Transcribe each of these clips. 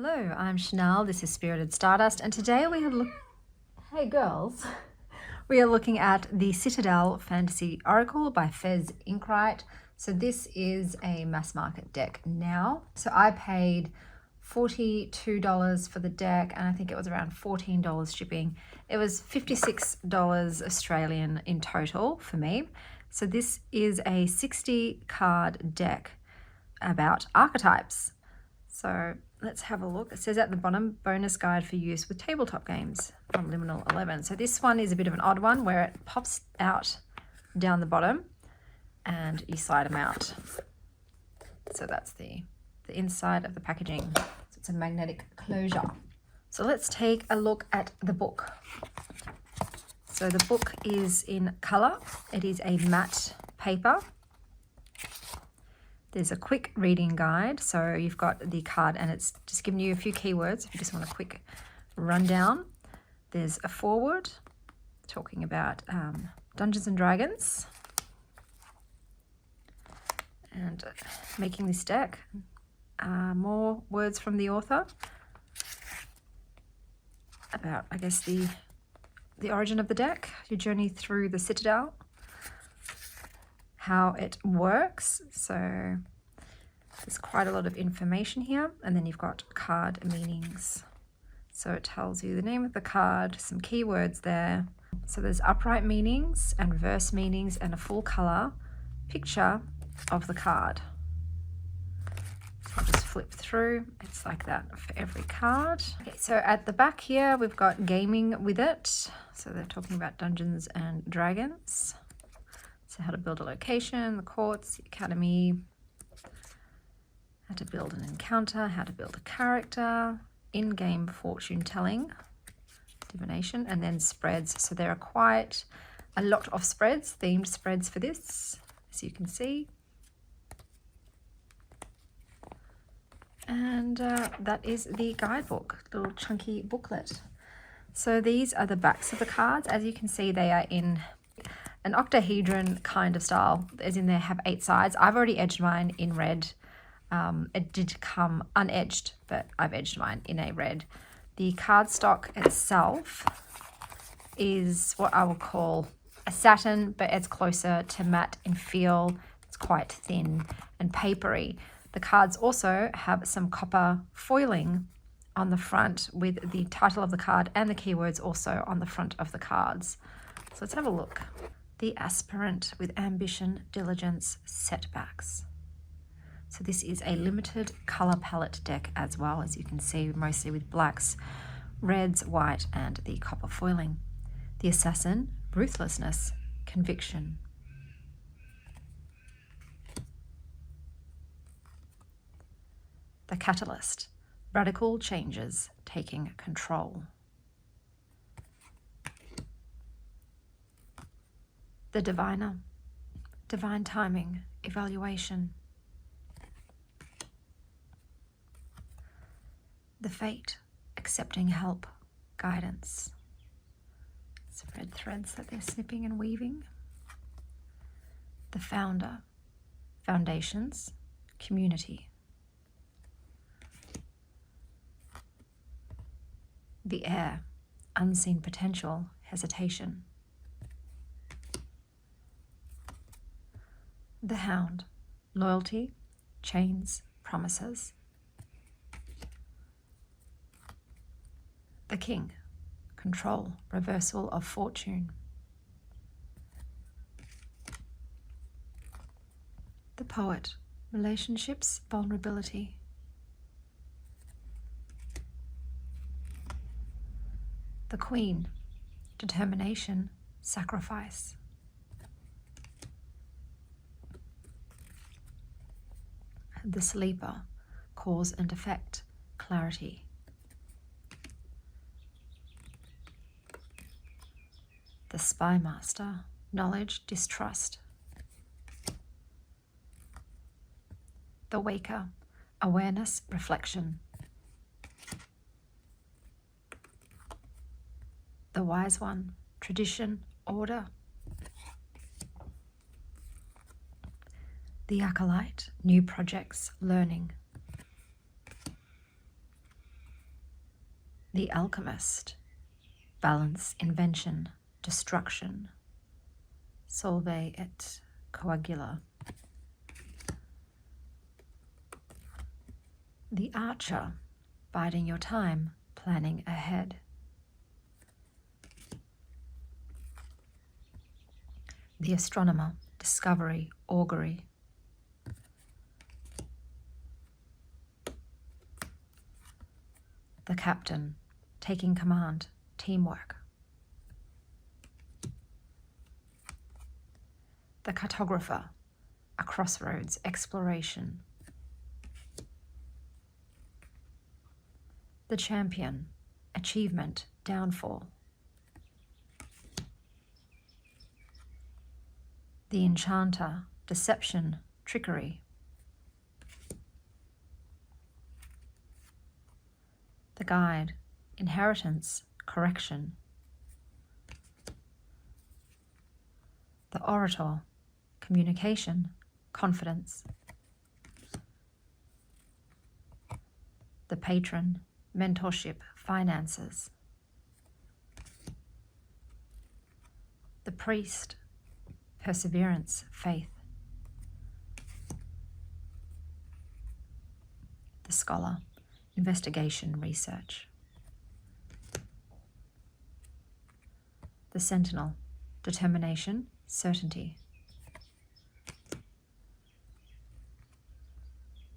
Hello, I'm Chanel. This is Spirited Stardust, and today we are Hey girls, we are looking at the Citadel Fantasy Oracle by Fez Inkwright. So this is a mass market deck now. So I paid $42 for the deck, and I think it was around $14 shipping. It was $56 Australian in total for me. So this is a 60 card deck about archetypes. So let's have a look. It says at the bottom, bonus guide for use with tabletop games from Liminal 11. So this one is a bit of an odd one where it pops out down the bottom and you slide them out. So that's the inside of the packaging. So it's a magnetic closure. So let's take a look at the book. So the book is in color. It is a matte paper. There's a quick reading guide. So you've got the card and it's just giving you a few keywords if you just want a quick rundown. There's a foreword talking about Dungeons and Dragons and making this deck. More words from the author about, I guess, the origin of the deck, your journey through the Citadel, how it works. So there's quite a lot of information here, and then you've got card meanings. So it tells you the name of the card, some keywords there. So there's upright meanings and reverse meanings and a full color picture of the card. So I'll just flip through. It's like that for every card. Okay, so at the back here, we've got gaming with it. So they're talking about Dungeons and Dragons. So how to build a location, the courts, the academy, how to build an encounter, how to build a character, in-game fortune telling, divination, and then spreads. So there are quite a lot of spreads, themed spreads for this, as you can see. And that is the guidebook, little chunky booklet. So these are the backs of the cards. As you can see, they are in an octahedron kind of style, as in they have 8 sides. I've already edged mine in red. It did come unedged, but I've edged mine in a red. The cardstock itself is what I will call a satin, but it's closer to matte in feel. It's quite thin and papery. The cards also have some copper foiling on the front with the title of the card and the keywords also on the front of the cards. So let's have a look. The aspirant with ambition, diligence, setbacks. So this is a limited color palette deck as well, as you can see, mostly with blacks, reds, white, and the copper foiling. The assassin, ruthlessness, conviction. The catalyst, radical changes, taking control. The diviner, divine timing, evaluation. The fate, accepting help, guidance. Some red threads that they're snipping and weaving. The founder, foundations, community. The heir, unseen potential, hesitation. The hound, loyalty, chains, promises. The king, control, reversal of fortune. The poet, relationships, vulnerability. The queen, determination, sacrifice. The sleeper, cause and effect, clarity. The spy master, knowledge, distrust. The waker, awareness, reflection. The wise one, tradition, order. The acolyte, new projects, learning. The alchemist, balance, invention, destruction, solve et coagula. The archer, biding your time, planning ahead. The astronomer, discovery, augury. The captain, taking command, teamwork. The cartographer, a crossroads, exploration. The champion, achievement, downfall. The enchanter, deception, trickery. The guide, inheritance, correction. The orator, communication, confidence. The patron, mentorship, finances. The priest, perseverance, faith. The scholar, investigation, research. The sentinel, determination, certainty.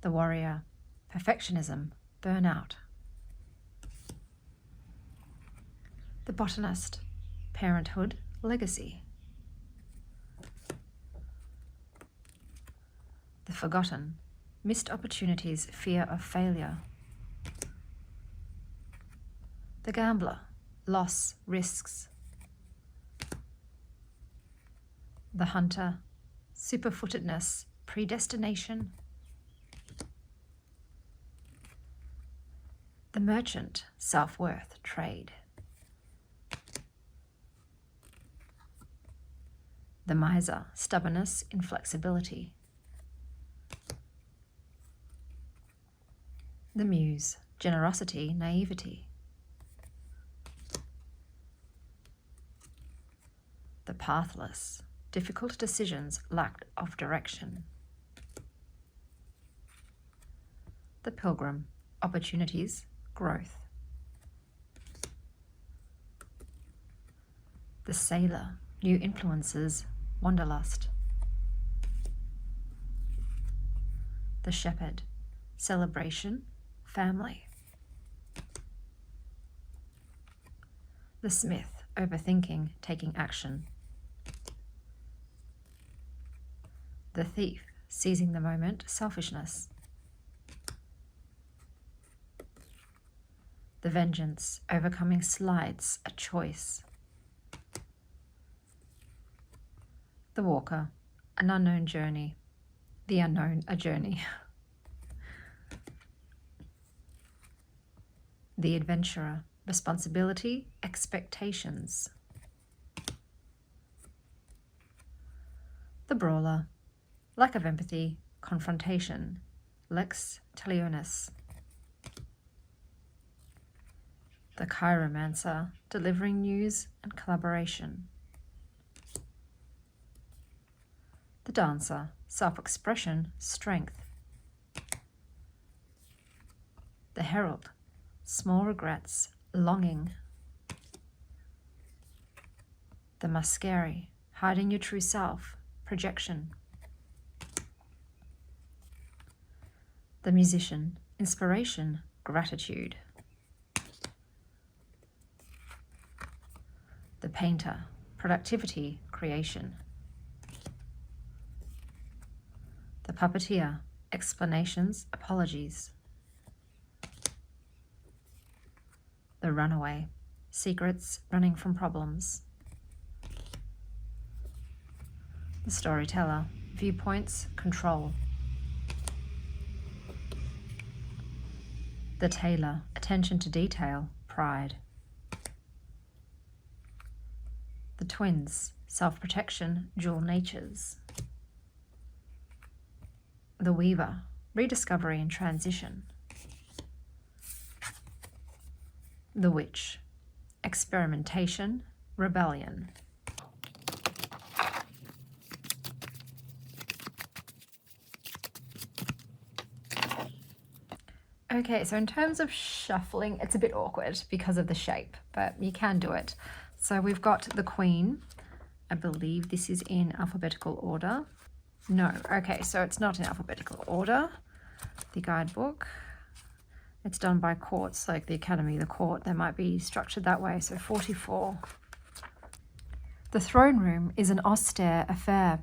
The warrior, perfectionism, burnout. The botanist, parenthood, legacy. The forgotten, missed opportunities, fear of failure. The gambler, loss, risks. The hunter, superfootedness, predestination. The merchant, self-worth, trade. The miser, stubbornness, inflexibility. The muse, generosity, naivety. The pathless, difficult decisions, lack of direction. The pilgrim, opportunities, growth. The sailor, new influences, wanderlust. The shepherd, celebration, family. The smith, overthinking, taking action. The thief, seizing the moment, selfishness. The vengeance, overcoming slights, a choice. The walker, an unknown journey. The unknown, a journey. The adventurer, responsibility, expectations. The brawler, lack of empathy, confrontation, lex talionis. The chiromancer, delivering news and collaboration. The dancer, self-expression, strength. The herald, small regrets, longing. The mascari, hiding your true self, projection. The musician, inspiration, gratitude. The painter, productivity, creation. The puppeteer, explanations, apologies. The runaway, secrets, running from problems. The storyteller, viewpoints, control. The tailor, attention to detail, pride. The twins, self-protection, dual natures. The weaver, rediscovery and transition. the Witch, experimentation, rebellion. Okay, so in terms of shuffling, it's a bit awkward because of the shape, but you can do it. So we've got the Queen. I believe this is in alphabetical order. No, okay, so it's not in alphabetical order. The Guidebook. It's done by courts, like the Academy, the court. They might be structured that way, so 44. The throne room is an austere affair,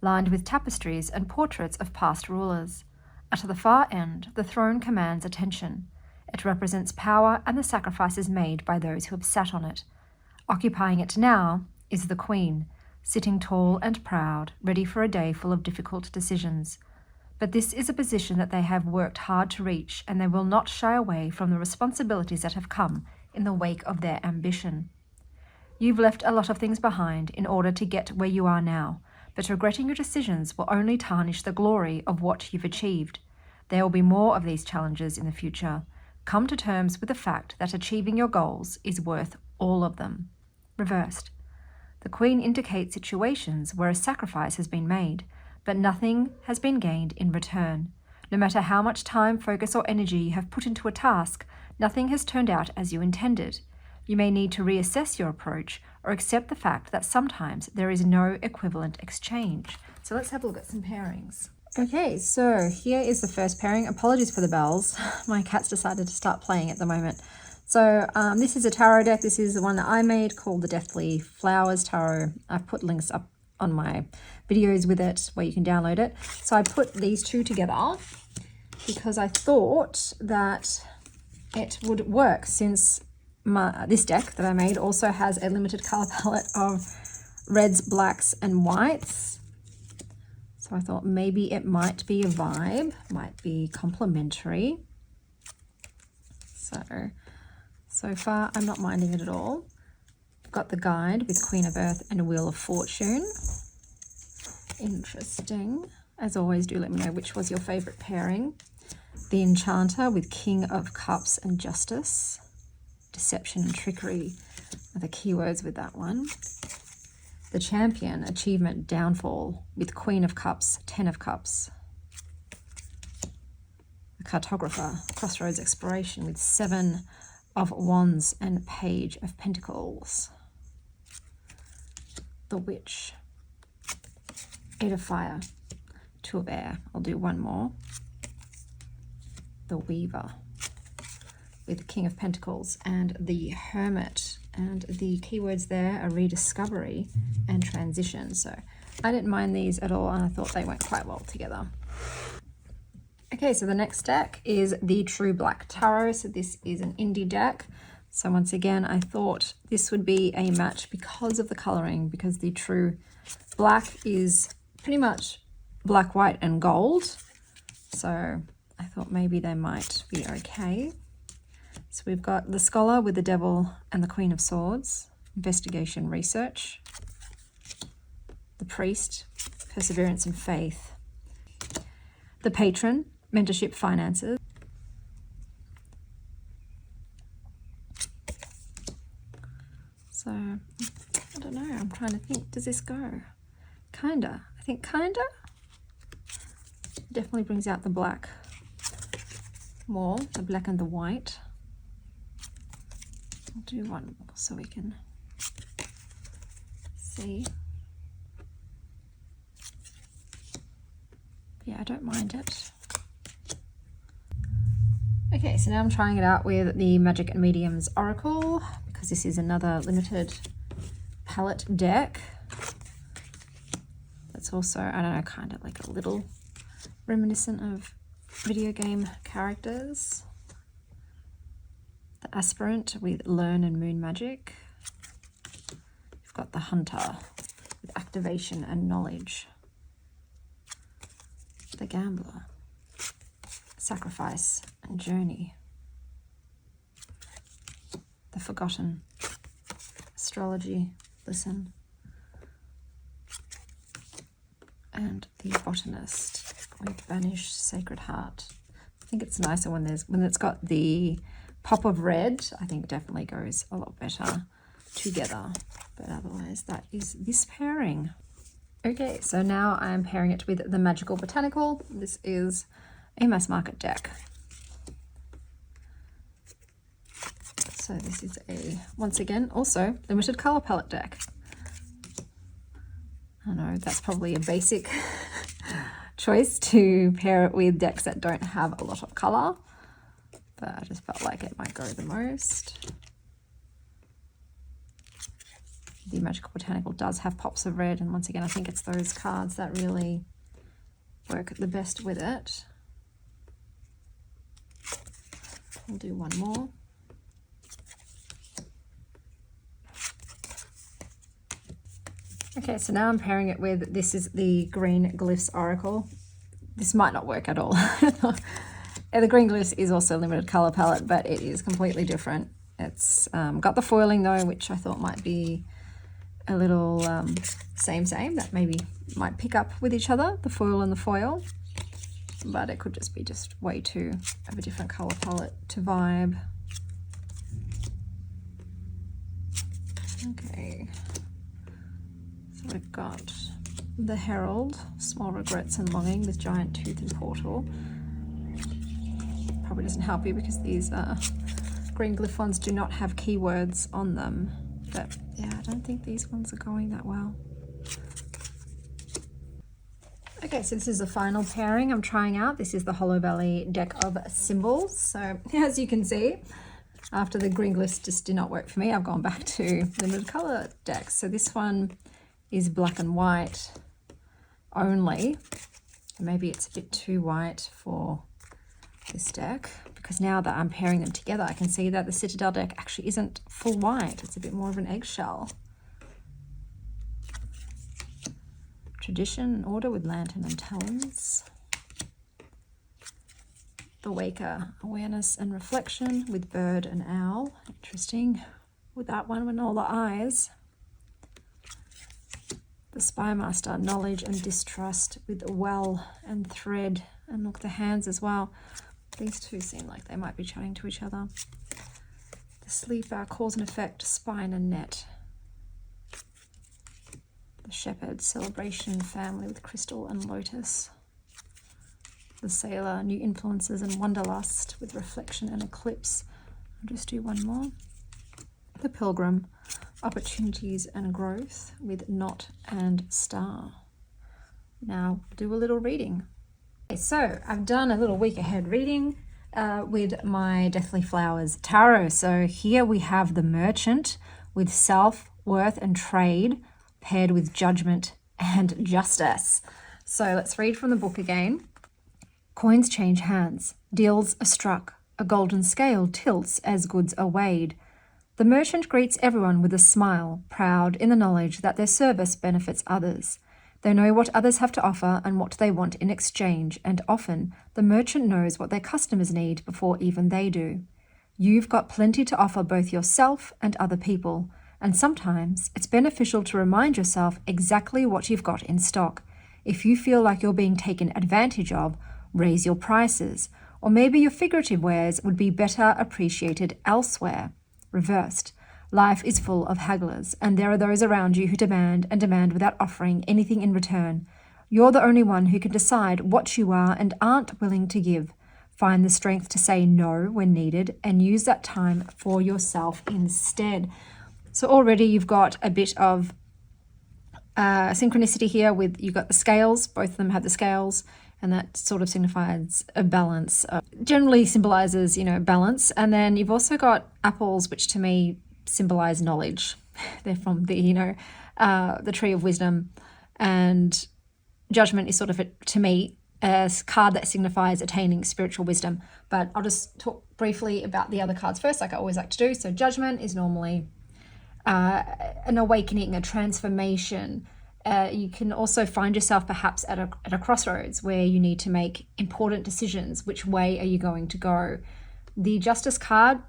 lined with tapestries and portraits of past rulers. At the far end, the throne commands attention. It represents power and the sacrifices made by those who have sat on it. Occupying it now is the Queen, sitting tall and proud, ready for a day full of difficult decisions. But this is a position that they have worked hard to reach, and they will not shy away from the responsibilities that have come in the wake of their ambition. You've left a lot of things behind in order to get where you are now, but regretting your decisions will only tarnish the glory of what you've achieved. There will be more of these challenges in the future. Come to terms with the fact that achieving your goals is worth all of them. Reversed. The Queen indicates situations where a sacrifice has been made, but nothing has been gained in return. No matter how much time, focus, or energy you have put into a task, nothing has turned out as you intended. You may need to reassess your approach or accept the fact that sometimes there is no equivalent exchange. So let's have a look at some pairings. Okay, so here is the first pairing. Apologies for the bells. My cat's decided to start playing at the moment. So this is a tarot deck. This is the one that I made called the Deathly Flowers Tarot. I've put links up on my videos with it where you can download it. So I put these two together because I thought that it would work, since this deck that I made also has a limited color palette of reds, blacks, and whites. So I thought maybe it might be a vibe, might be complementary. So far I'm not minding it at all. I've got the Guide with Queen of Earth and Wheel of Fortune. Interesting. As always, do let me know which was your favorite pairing. The Enchanter with King of Cups and Justice. Deception and trickery are the keywords with that one. The Champion, achievement, downfall, with Queen of Cups, 10 of Cups. The Cartographer, crossroads exploration, with 7 of Wands and Page of Pentacles. The Witch, 8 of Fire, 2 of Air. I'll do one more. The Weaver, with King of Pentacles and the Hermit, and the keywords there are rediscovery and transition. So I didn't mind these at all, and I thought they went quite well together. Okay, so the next deck is the True Black Tarot. So this is an indie deck. So once again, I thought this would be a match because of the coloring, because the True Black is pretty much black, white, and gold. So I thought maybe they might be okay. So we've got the Scholar with the Devil and the Queen of Swords, investigation, research. The Priest, perseverance and faith. The Patron, mentorship, finances. So, I don't know, I'm trying to think, does this go? Kinda. I think kinda. Definitely brings out the black more, the black and the white. I'll do one more so we can see. Yeah, I don't mind it. Okay, so now I'm trying it out with the Magic and Mediums Oracle, because this is another limited palette deck. That's also, I don't know, kind of like a little reminiscent of video game characters. The Aspirant with Learn and Moon Magic. You've got the Hunter with activation and knowledge. The Gambler, sacrifice and journey. The Forgotten, astrology, listen. And the Botanist with banished sacred heart. I think it's nicer when it's got the pop of red, I think definitely goes a lot better together. But otherwise, that is this pairing. Okay, so now I'm pairing it with the Magical Botanical. This is a mass market deck. So this is a, once again, also limited color palette deck. I know that's probably a basic choice to pair it with decks that don't have a lot of color, but I just felt like it might go the most. The Magical Botanical does have pops of red, and once again I think it's those cards that really work the best with it. I'll do one more. Okay, so now I'm pairing it with, this is the Green Glyphs Oracle. This might not work at all. The Green Glyphs is also a limited color palette, but it is completely different. It's got the foiling though, which I thought might be a little same, that maybe might pick up with each other, the foil and the foil. But it could just be just way too of a different color palette to vibe. Okay. So we've got the Herald, Small Regrets and Longing with Giant Tooth and Portal. Probably doesn't help you because these green glyph ones do not have keywords on them. But yeah, I don't think these ones are going that well. Okay, so this is the final pairing I'm trying out. This is the Hollow Valley deck of symbols. So as you can see, after the green glyphs just did not work for me, I've gone back to limited color decks. So this one is black and white only. Maybe it's a bit too white for this deck, because now that I'm pairing them together, I can see that the Citadel deck actually isn't full white. It's a bit more of an eggshell. Tradition and Order with Lantern and Talons. The Waker, Awareness and Reflection with Bird and Owl. Interesting with that one with all the eyes. The Spymaster, Knowledge and Distrust with Well and Thread. And look, the hands as well. These two seem like they might be chatting to each other. The Sleeper, Cause and Effect, Spine and Net. The Shepherd, Celebration, Family with Crystal and Lotus. The Sailor, New Influences and Wanderlust with Reflection and Eclipse. I'll just do one more. The Pilgrim, Opportunities and Growth with Knot and Star. Now do a little reading. Okay, so I've done a little week ahead reading with my Deathly Flowers Tarot. So here we have the Merchant with Self, Worth and Trade paired with Judgment and Justice. So let's read from the book again. Coins change hands, deals are struck, a golden scale tilts as goods are weighed. The merchant greets everyone with a smile, proud in the knowledge that their service benefits others. They know what others have to offer and what they want in exchange, and often the merchant knows what their customers need before even they do. You've got plenty to offer both yourself and other people, and sometimes it's beneficial to remind yourself exactly what you've got in stock. If you feel like you're being taken advantage of, raise your prices, or maybe your figurative wares would be better appreciated elsewhere. Reversed, life is full of hagglers, and there are those around you who demand and demand without offering anything in return. You're the only one who can decide what you are and aren't willing to give. Find the strength to say no when needed and use that time for yourself instead. So already you've got a bit of synchronicity here with, you've got the scales, both of them have the scales, and that sort of signifies a balance. Generally symbolizes, balance. And then you've also got apples, which to me symbolize knowledge. They're from the, the Tree of Wisdom. And Judgment is sort of, to me, a card that signifies attaining spiritual wisdom. But I'll just talk briefly about the other cards first, like I always like to do. So Judgment is normally an awakening, a transformation. You can also find yourself perhaps at a crossroads where you need to make important decisions. Which way are you going to go? The Justice card,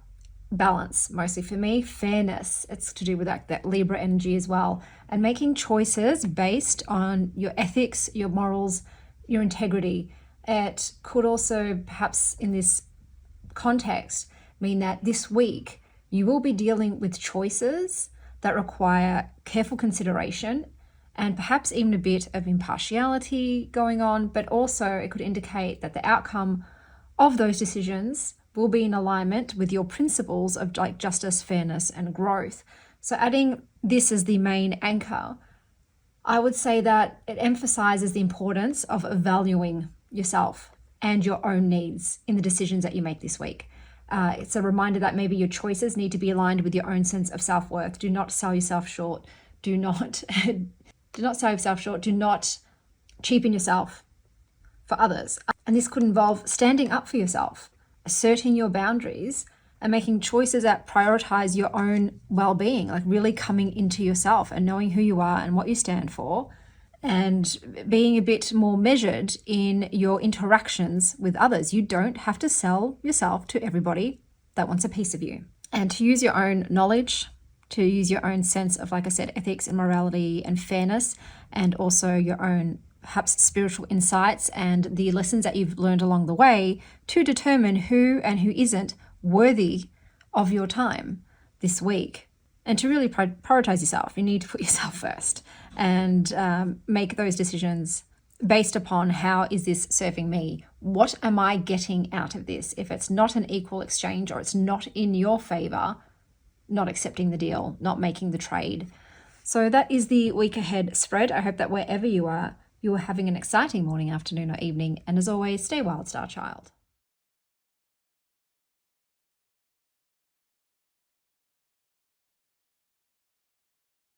balance, mostly for me. Fairness, it's to do with that Libra energy as well. And making choices based on your ethics, your morals, your integrity. It could also, perhaps in this context, mean that this week you will be dealing with choices that require careful consideration and perhaps even a bit of impartiality going on, but also it could indicate that the outcome of those decisions will be in alignment with your principles of like justice, fairness, and growth. So adding this as the main anchor, I would say that it emphasizes the importance of valuing yourself and your own needs in the decisions that you make this week. It's a reminder that maybe your choices need to be aligned with your own sense of self-worth. Do not sell yourself short. Do not sell yourself short. Do not cheapen yourself for others. And this could involve standing up for yourself, asserting your boundaries, and making choices that prioritize your own well-being, like really coming into yourself and knowing who you are and what you stand for, and being a bit more measured in your interactions with others. You don't have to sell yourself to everybody that wants a piece of you. And to use your own knowledge, to use your own sense of, like I said, ethics and morality and fairness, and also your own perhaps spiritual insights and the lessons that you've learned along the way to determine who and who isn't worthy of your time this week. And to really prioritize yourself, you need to put yourself first and make those decisions based upon how is this serving me? What am I getting out of this? If it's not an equal exchange or it's not in your favor, not accepting the deal, not making the trade. So that is the week ahead spread. I hope that wherever you are having an exciting morning, afternoon, or evening. And as always, stay wild, star child.